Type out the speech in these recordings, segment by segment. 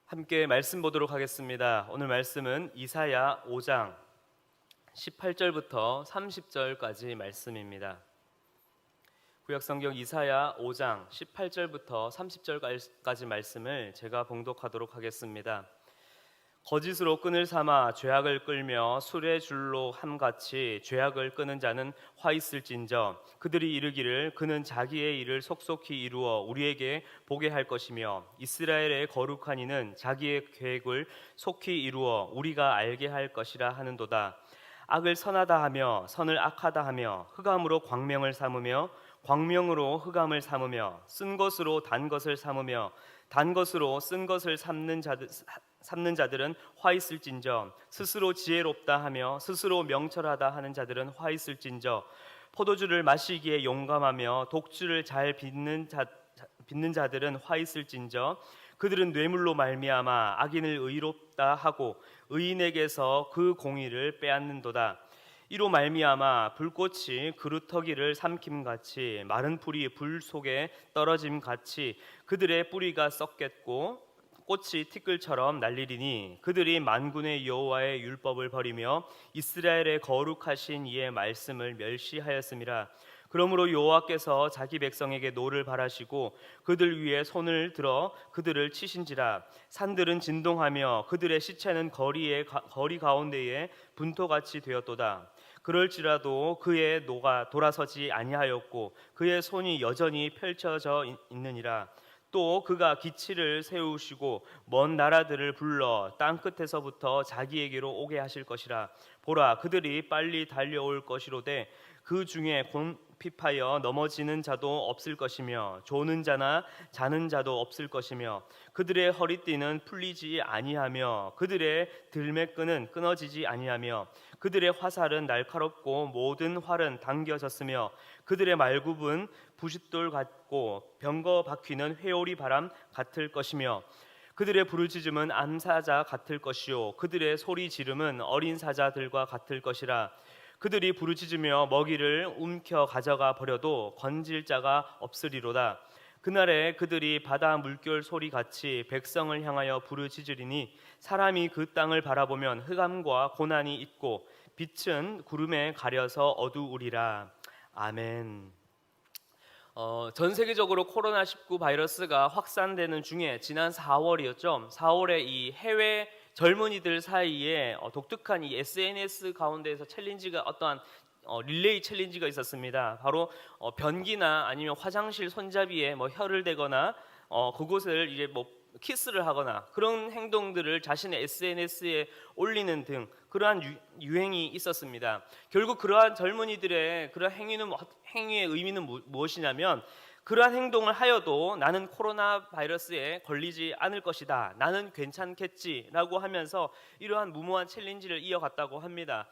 함께 말씀 보도록 하겠습니다. 오늘 말씀은 이사야 5장 18절부터 30절까지 말씀입니다. 구약성경 이사야 5장 18절부터 30절까지 말씀을 제가 봉독하도록 하겠습니다. 거짓으로 끈을 삼아 죄악을 끌며 술의 줄로 함같이 죄악을 끄는 자는 화 있을진저 그들이 이르기를 그는 자기의 일을 속속히 이루어 우리에게 보게 할 것이며 이스라엘의 거룩한 이는 자기의 계획을 속히 이루어 우리가 알게 할 것이라 하는도다. 악을 선하다 하며 선을 악하다 하며 흑암으로 광명을 삼으며 광명으로 흑암을 삼으며 쓴 것으로 단 것을 삼으며 단 것으로 쓴 것을 삼는 자들은 화 있을진저 스스로 지혜롭다 하며 스스로 명철하다 하는 자들은 화 있을진저 포도주를 마시기에 용감하며 독주를 잘 빚는 자들은 화 있을진저 그들은 뇌물로 말미암아 악인을 의롭다 하고 의인에게서 그 공의를 빼앗는도다. 이로 말미암아 불꽃이 그루터기를 삼킴같이 마른 풀이 불 속에 떨어짐같이 그들의 뿌리가 썩겠고 꽃이 티끌처럼 날리리니 그들이 만군의 여호와의 율법을 버리며 이스라엘의 거룩하신 이의 말씀을 멸시하였음이라. 그러므로 여호와께서 자기 백성에게 노를 바라시고 그들 위에 손을 들어 그들을 치신지라. 산들은 진동하며 그들의 시체는 거리 가운데에 분토같이 되었도다. 그럴지라도 그의 노가 돌아서지 아니하였고 그의 손이 여전히 펼쳐져 있느니라. 또 그가 기치를 세우시고 먼 나라들을 불러 땅 끝에서부터 자기에게로 오게 하실 것이라. 보라, 그들이 빨리 달려올 것이로되 그 중에 곤핍하여 넘어지는 자도 없을 것이며 조는 자나 자는 자도 없을 것이며 그들의 허리띠는 풀리지 아니하며 그들의 들매끈은 끊어지지 아니하며 그들의 화살은 날카롭고 모든 활은 당겨졌으며 그들의 말굽은 부싯돌 같고 병거 바퀴는 회오리 바람 같을 것이며 그들의 부르짖음은 암사자 같을 것이요 그들의 소리 지름은 어린 사자들과 같을 것이라. 그들이 부르짖으며 먹이를 움켜 가져가 버려도 건질 자가 없으리로다. 그날에 그들이 바다 물결 소리같이 백성을 향하여 부르짖으리니 사람이 그 땅을 바라보면 흑암과 고난이 있고 빛은 구름에 가려서 어두우리라. 아멘. 전 세계적으로 코로나19 바이러스가 확산되는 중에 지난 4월이었죠. 4월에 이 해외 젊은이들 사이에 독특한 이 SNS 가운데에서 챌린지가 어떠한 릴레이 챌린지가 있었습니다. 바로 변기나 아니면 화장실 손잡이에 혀를 대거나 그곳을 이제 키스를 하거나 그런 행동들을 자신의 SNS에 올리는 등 그러한 유행이 있었습니다. 결국 그러한 젊은이들의 그러한 행위의 의미는 무엇이냐면 그러한 행동을 하여도 나는 코로나 바이러스에 걸리지 않을 것이다, 나는 괜찮겠지라고 하면서 이러한 무모한 챌린지를 이어갔다고 합니다.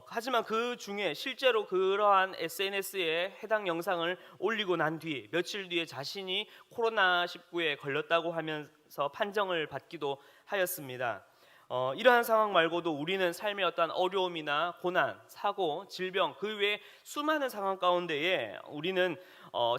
하지만 그 중에 실제로 그러한 SNS에 해당 영상을 올리고 난 뒤 며칠 뒤에 자신이 코로나19에 걸렸다고 하면서 판정을 받기도 하였습니다. 이러한 상황 말고도 우리는 삶의 어떤 어려움이나 고난, 사고, 질병 그 외에 수많은 상황 가운데에 우리는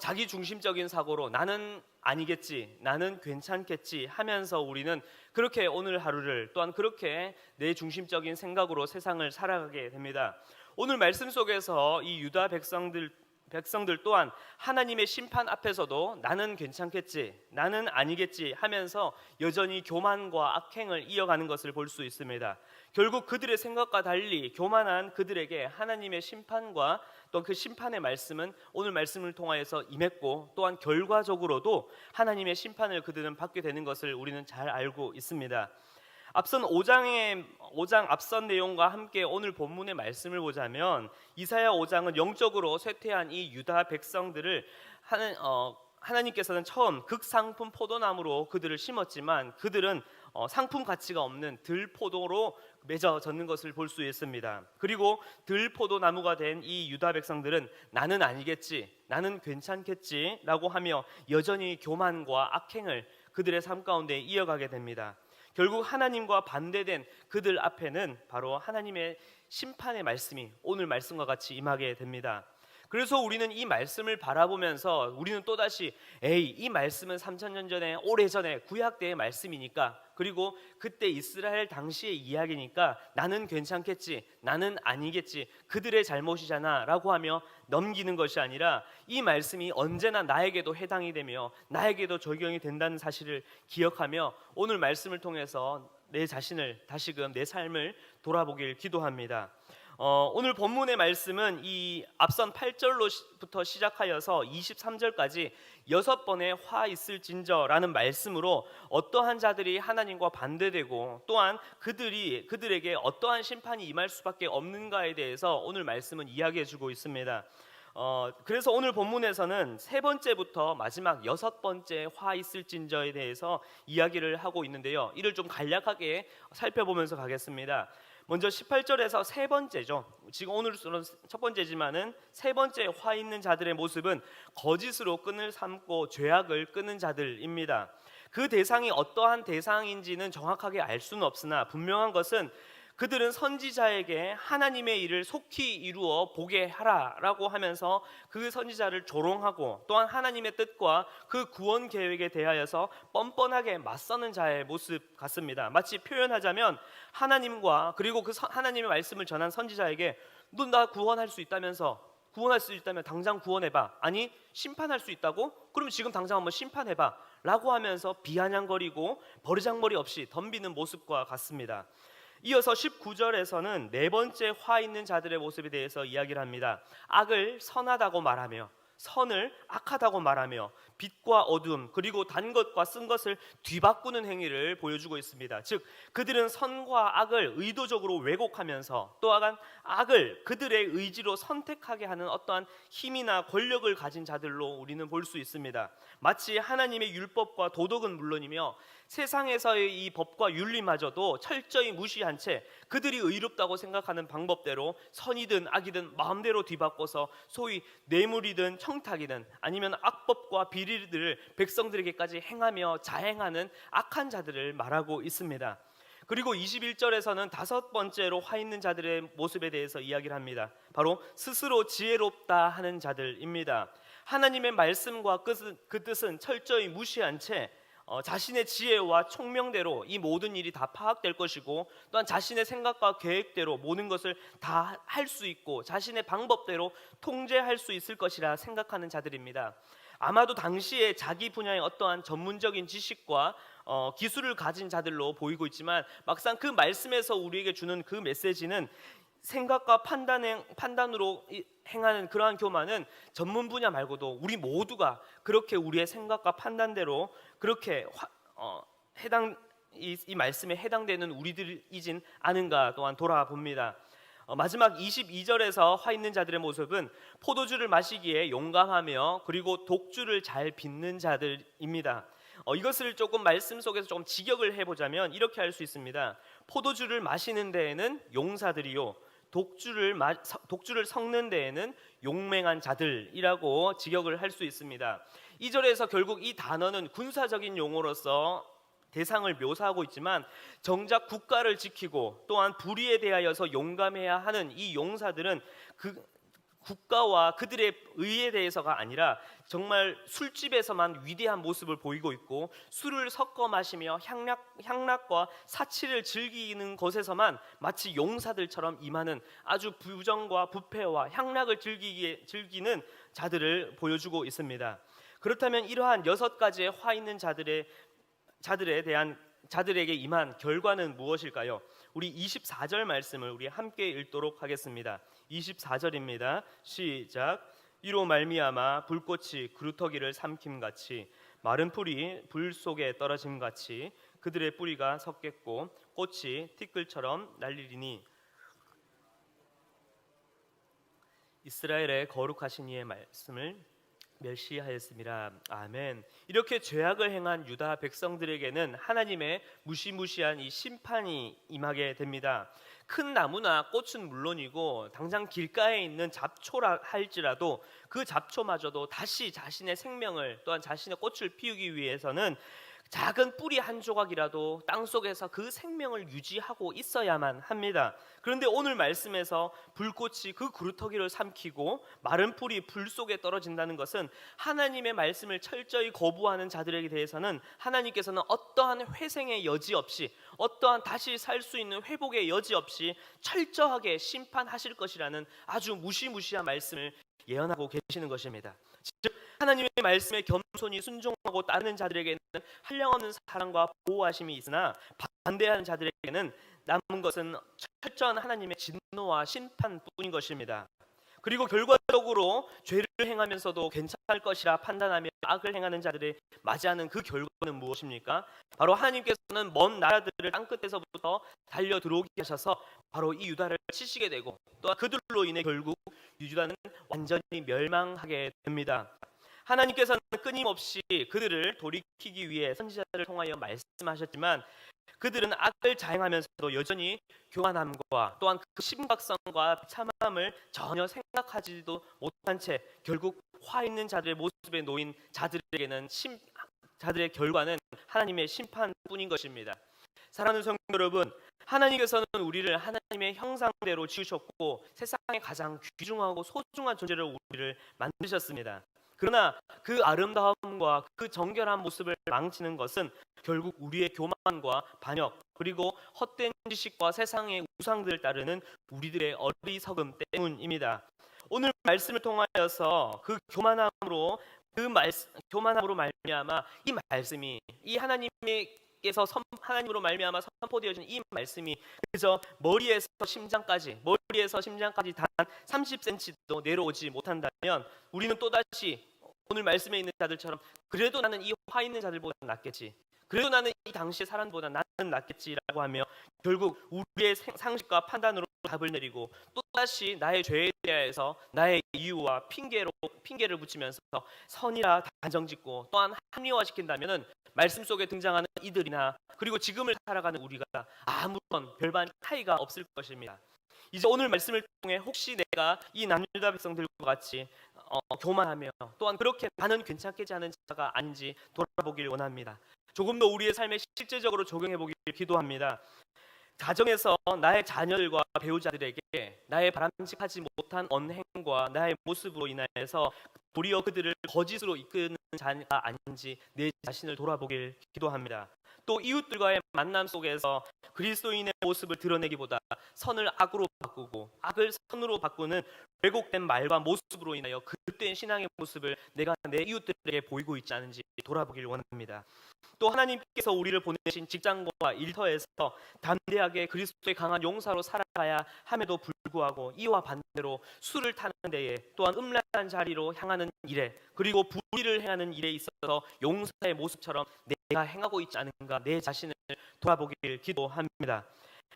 자기 중심적인 사고로 나는 아니겠지, 나는 괜찮겠지 하면서 우리는 그렇게 오늘 하루를 또한 그렇게 내 중심적인 생각으로 세상을 살아가게 됩니다. 오늘 말씀 속에서 이 유다 백성들 또한 하나님의 심판 앞에서도 나는 괜찮겠지, 나는 아니겠지 하면서 여전히 교만과 악행을 이어가는 것을 볼 수 있습니다. 결국 그들의 생각과 달리 교만한 그들에게 하나님의 심판과 또 그 심판의 말씀은 오늘 말씀을 통하여서 임했고 또한 결과적으로도 하나님의 심판을 그들은 받게 되는 것을 우리는 잘 알고 있습니다. 앞선 5장 앞선 내용과 함께 오늘 본문의 말씀을 보자면 이사야 5장은 영적으로 쇠퇴한 이 유다 백성들을 하나님께서는 처음 극상품 포도나무로 그들을 심었지만 그들은 상품 가치가 없는 들포도로 맺어졌는 것을 볼 수 있습니다. 그리고 들포도나무가 된 이 유다 백성들은 나는 아니겠지, 나는 괜찮겠지 라고 하며 여전히 교만과 악행을 그들의 삶 가운데 이어가게 됩니다. 결국 하나님과 반대된 그들 앞에는 바로 하나님의 심판의 말씀이 오늘 말씀과 같이 임하게 됩니다. 그래서 우리는 이 말씀을 바라보면서 우리는 또다시 이 말씀은 3000년 전에 오래전에 구약 때의 말씀이니까, 그리고 그때 이스라엘 당시의 이야기니까 나는 괜찮겠지, 나는 아니겠지, 그들의 잘못이잖아 라고 하며 넘기는 것이 아니라 이 말씀이 언제나 나에게도 해당이 되며 나에게도 적용이 된다는 사실을 기억하며 오늘 말씀을 통해서 내 자신을 다시금 내 삶을 돌아보길 기도합니다. 오늘 본문의 말씀은 이 앞선 8절로부터 시작하여서 23절까지 6번의 화 있을진저라는 말씀으로 어떠한 자들이 하나님과 반대되고 또한 그들에게 어떠한 심판이 임할 수밖에 없는가에 대해서 오늘 말씀은 이야기해 주고 있습니다. 그래서 오늘 본문에서는 세 번째부터 마지막 6번째 화 있을진저에 대해서 이야기를 하고 있는데요, 이를 좀 간략하게 살펴보면서 가겠습니다. 먼저 18절에서 세 번째죠. 지금 오늘은 첫 번째지만은 세 번째 화 있는 자들의 모습은 거짓으로 끈을 삼고 죄악을 끄는 자들입니다. 그 대상이 어떠한 대상인지는 정확하게 알 수는 없으나 분명한 것은 그들은 선지자에게 하나님의 일을 속히 이루어 보게 하라라고 하면서 그 선지자를 조롱하고 또한 하나님의 뜻과 그 구원 계획에 대하여서 뻔뻔하게 맞서는 자의 모습 같습니다. 마치 표현하자면 하나님과 그리고 그 하나님의 말씀을 전한 선지자에게 너 나 구원할 수 있다면서, 구원할 수 있다면 당장 구원해봐, 아니 심판할 수 있다고? 그럼 지금 당장 한번 심판해봐 라고 하면서 비아냥거리고 버르장머리 없이 덤비는 모습과 같습니다. 이어서 19절에서는 네 번째 화 있는 자들의 모습에 대해서 이야기를 합니다. 악을 선하다고 말하며 선을 악하다고 말하며 빛과 어둠 그리고 단 것과 쓴 것을 뒤바꾸는 행위를 보여주고 있습니다. 즉 그들은 선과 악을 의도적으로 왜곡하면서 또한 악을 그들의 의지로 선택하게 하는 어떠한 힘이나 권력을 가진 자들로 우리는 볼 수 있습니다. 마치 하나님의 율법과 도덕은 물론이며 세상에서의 이 법과 윤리마저도 철저히 무시한 채 그들이 의롭다고 생각하는 방법대로 선이든 악이든 마음대로 뒤바꿔서 소위 뇌물이든 청탁이든 아니면 악법과 비리들을 백성들에게까지 행하며 자행하는 악한 자들을 말하고 있습니다. 그리고 21절에서는 다섯 번째로 화 있는 자들의 모습에 대해서 이야기를 합니다. 바로 스스로 지혜롭다 하는 자들입니다. 하나님의 말씀과 그 뜻은 철저히 무시한 채 자신의 지혜와 총명대로 이 모든 일이 다 파악될 것이고 또한 자신의 생각과 계획대로 모든 것을 다 할 수 있고 자신의 방법대로 통제할 수 있을 것이라 생각하는 자들입니다. 아마도 당시에 자기 분야의 어떠한 전문적인 지식과 기술을 가진 자들로 보이고 있지만 막상 그 말씀에서 우리에게 주는 그 메시지는 생각과 판단으로 행하는 그러한 교만은 전문 분야 말고도 우리 모두가 그렇게 우리의 생각과 판단대로 그렇게 이 말씀에 해당되는 우리들이진 않은가 또한 돌아봅니다. 마지막 22절에서 화 있는 자들의 모습은 포도주를 마시기에 용감하며 그리고 독주를 잘 빚는 자들입니다. 이것을 조금 말씀 속에서 조금 직역을 해보자면 이렇게 할 수 있습니다. 포도주를 마시는 데에는 용사들이요 독주를 섞는 데에는 용맹한 자들이라고 직역을 할 수 있습니다. 이 절에서 결국 이 단어는 군사적인 용어로서 대상을 묘사하고 있지만 정작 국가를 지키고 또한 불의에 대하여서 용감해야 하는 이 용사들은 그 국가와 그들의 의에 대해서가 아니라 정말 술집에서만 위대한 모습을 보이고 있고 술을 섞어 마시며 향락과 사치를 즐기는 것에서만 마치 용사들처럼 임하는 아주 부정과 부패와 향락을 즐기는 자들을 보여주고 있습니다. 그렇다면 이러한 6가지의 화 있는 자들에게 임한 결과는 무엇일까요? 우리 24절 말씀을 우리 함께 읽도록 하겠습니다. 24절입니다. 시작. 이로 말미암아 불꽃이 그루터기를 삼킴같이 마른 풀이 불 속에 떨어짐같이 그들의 뿌리가 섰겠고 꽃이 티끌처럼 날리리니 이스라엘의 거룩하신 이의 말씀을 멸시하였습니다. 아멘. 이렇게 죄악을 행한 유다 백성들에게는 하나님의 무시무시한 이 심판이 임하게 됩니다. 큰 나무나 꽃은 물론이고 당장 길가에 있는 잡초라 할지라도 그 잡초마저도 다시 자신의 생명을 또한 자신의 꽃을 피우기 위해서는 작은 뿌리 한 조각이라도 땅속에서 그 생명을 유지하고 있어야만 합니다. 그런데 오늘 말씀에서 불꽃이 그 구루터기를 삼키고 마른 풀이 불 속에 떨어진다는 것은 하나님의 말씀을 철저히 거부하는 자들에게 대해서는 하나님께서는 어떠한 회생의 여지 없이, 어떠한 다시 살 수 있는 회복의 여지 없이 철저하게 심판하실 것이라는 아주 무시무시한 말씀을 예언하고 계시는 것입니다. 즉 하나님의 말씀에 겸손히 순종하고 따르는 자들에게는 한량없는 사랑과 보호하심이 있으나 반대하는 자들에게는 남은 것은 철저한 하나님의 진노와 심판뿐인 것입니다. 그리고 결과적으로 죄를 행하면서도 괜찮을 것이라 판단하며 악을 행하는 자들이 맞이하는 그 결과는 무엇입니까? 바로 하나님께서는 먼 나라들을 땅끝에서부터 달려 들어오게 하셔서 바로 이 유다를 치시게 되고, 또한 그들로 인해 결국 유다는 완전히 멸망하게 됩니다. 하나님께서는 끊임없이 그들을 돌이키기 위해 선지자들을 통하여 말씀하셨지만 그들은 악을 자행하면서도 여전히 교만함과 또한 그 심각성과 참함을 전혀 생각하지도 못한 채 결국 화 있는 자들의 모습에 놓인 자들에게는 자들의 결과는 하나님의 심판뿐인 것입니다. 사랑하는 성도 여러분, 하나님께서는 우리를 하나님의 형상대로 지으셨고 세상에 가장 귀중하고 소중한 존재로 우리를 만드셨습니다. 그러나 그 아름다움과 그 정결한 모습을 망치는 것은 결국 우리의 교만과 반역, 그리고 헛된 지식과 세상의 우상들을 따르는 우리들의 어리석음 때문입니다. 오늘 말씀을 통하여서 그 교만함으로 말미암아 이 말씀이, 이 하나님으로 말미암아 선포되어진 이 말씀이 그저 머리에서 심장까지 단 30cm도 내려오지 못한다면 우리는 또다시 오늘 말씀에 있는 자들처럼 그래도 나는 이 화 있는 자들보다 낫겠지, 그래도 나는 이 당시의 사람보다 나는 낫겠지라고 하며 결국 우리의 상식과 판단으로 답을 내리고 또다시 나의 죄에 대해서 나의 이유와 핑계를 붙이면서 선이라 단정짓고 또한 합리화시킨다면은 말씀 속에 등장하는 이들이나 그리고 지금을 살아가는 우리가 아무런 별반 차이가 없을 것입니다. 이제 오늘 말씀을 통해 혹시 내가 이 남유다 백성들과 같이 교만하며 또한 그렇게 나는 괜찮겠지 하는 자가 아닌지 돌아보길 원합니다. 조금 더 우리의 삶에 실제적으로 적용해 보기를 기도합니다. 가정에서 나의 자녀들과 배우자들에게 나의 바람직하지 못한 언행과 나의 모습으로 인하여서 도리어 그들을 거짓으로 이끄는 자가 아닌지 내 자신을 돌아보길 기도합니다. 또 이웃들과의 만남 속에서 그리스도인의 모습을 드러내기보다 선을 악으로 바꾸고 악을 선으로 바꾸는 왜곡된 말과 모습으로 인하여 그릇된 신앙의 모습을 내가 내 이웃들에게 보이고 있지 않은지 돌아보길 원합니다. 또 하나님께서 우리를 보내신 직장과 일터에서 담대하게 그리스도의 강한 용사로 살아가야 함에도 불구하고 이와 반대로 술을 타는 데에 또한 음란한 자리로 향하는 일에 그리고 불의를 행하는 일에 있어서 용사의 모습처럼 내가 행하고 있지 않은가 내 자신을 돌아보길 기도합니다.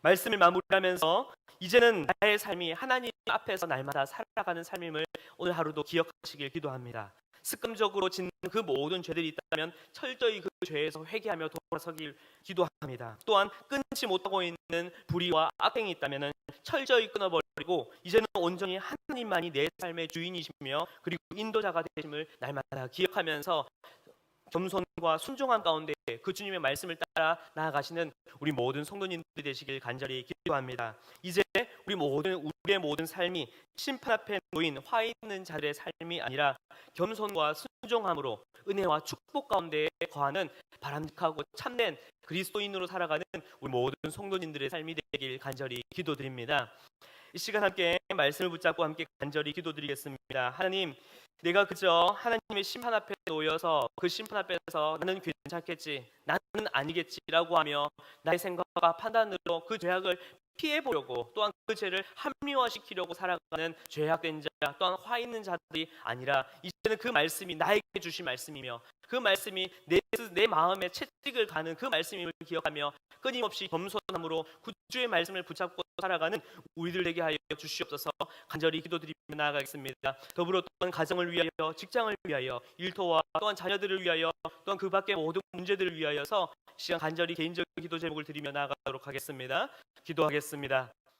말씀을 마무리하면서 이제는 나의 삶이 하나님 앞에서 날마다 살아가는 삶임을 오늘 하루도 기억하시길 기도합니다. 습관적으로 짓는 그 모든 죄들이 있다면 철저히 그 죄에서 회개하며 돌아서길 기도합니다. 또한 끊지 못하고 있는 불의와 악행이 있다면 철저히 끊어버리고 이제는 온전히 하나님만이 내 삶의 주인이시며 그리고 인도자가 되심을 날마다 기억하면서 겸손과 순종함 가운데 그 주님의 말씀을 따라 나아가시는 우리 모든 성도님들이 되시길 간절히 기도합니다. 이제 우리의 모든 삶이 심판 앞에 놓인 화 있는 자들의 삶이 아니라 겸손과 순종함으로 은혜와 축복 가운데 거하는 바람직하고 참된 그리스도인으로 살아가는 우리 모든 성도님들의 삶이 되길 간절히 기도드립니다. 이 시간 함께 말씀을 붙잡고 함께 간절히 기도드리겠습니다. 하나님, 내가 그저 하나님의 심판 앞에 놓여서 그 심판 앞에서 나는 괜찮겠지, 나는 아니겠지라고 하며 나의 생각과 판단으로 그 죄악을 피해보려고 또한 그 죄를 합리화시키려고 살아가는 죄악된 자 또한 화 있는 자들이 아니라 이제는 그 말씀이 나에게 주신 말씀이며 그 말씀이 내 마음에 채찍을 가는 그 말씀임을 기억하며 끊임없이 겸손함으로 구주의 말씀을 붙잡고 살아가는 우리들 되게 하여 주시옵소서. 간절히 기도드리며 나아가겠습니다. 더불어 또한 가정을 위하여, 직장을 위하여, 일터와 또한 자녀들을 위하여, 또한 그 밖의 모든 문제들을 위하여서 시간 간절히 개인적인 기도 제목을 드리며 나아가도록 하겠습니다. 기도하겠습니다.